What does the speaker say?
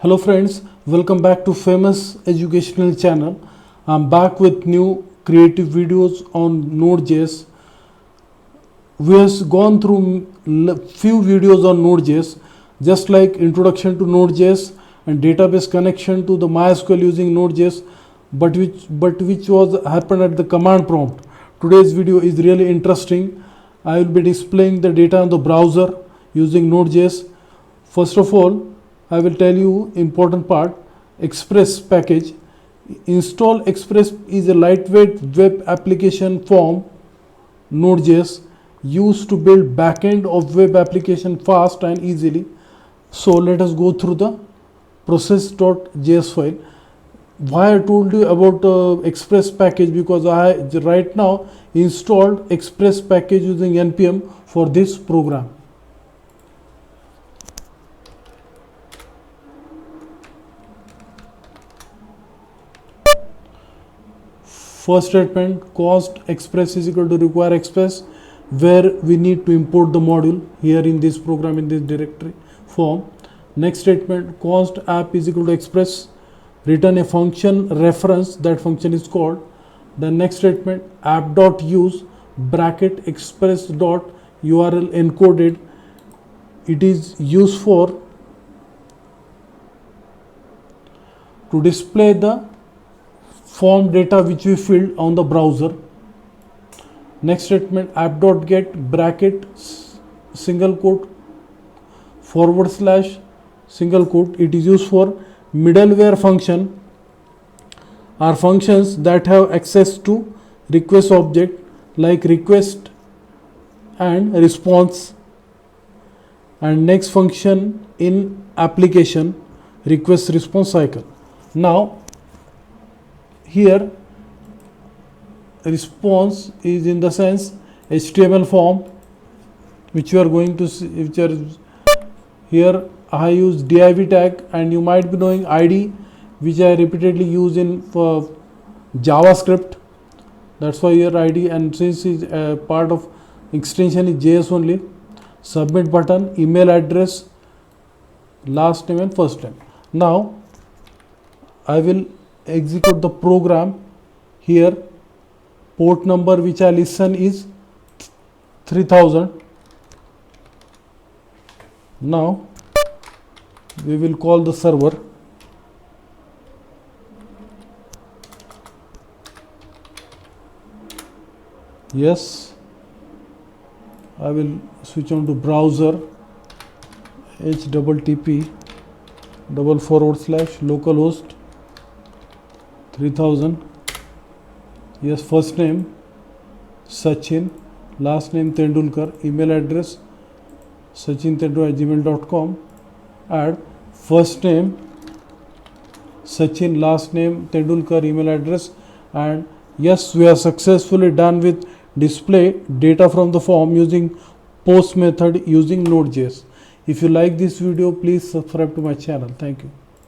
Hello friends, welcome back to famous educational channel. I'm back with new creative videos on Node.js. We have gone through few videos on Node.js, just like introduction to Node.js and database connection to the MySQL using Node.js, but which was happened at the command prompt. Today's video is really interesting. I will be displaying the data on the browser using Node.js. First of all, I will tell you important part. Express package. Install Express is a lightweight web application from Node.js used to build backend of web application fast and easily. So let us go through the process.js file. Why I told you about Express package, because I right now installed Express package using npm for this program. First statement, const express is equal to require express, where we need to import the module here in this program in this directory form. Next statement, const app is equal to express, return a function reference, that function is called. The next statement, app.use bracket express dot URL encoded. It is used for to display the form data which we filled on the browser. Next statement, app.get bracket single quote / single quote. It is used for middleware function are functions that have access to request object like request and response. And next function in application, request response cycle. Now here response is in the sense HTML form which you are going to see, which are here I use div tag, and you might be knowing id, which I repeatedly use in for JavaScript. That's why here id, and since is part of extension is JS only. Submit button, email address, last name and first name. Now I will execute the program. Here port number which I listen is 3000. Now we will call the server. Yes, I will switch on to browser, http / localhost 3000. Yes, first name Sachin, last name Tendulkar, email address sachintendulkar@gmail.com. Add first name Sachin, last name Tendulkar, email address, and yes, we are successfully done with display data from the form using post method using Node.js. If you like this video, please subscribe to my channel. Thank you.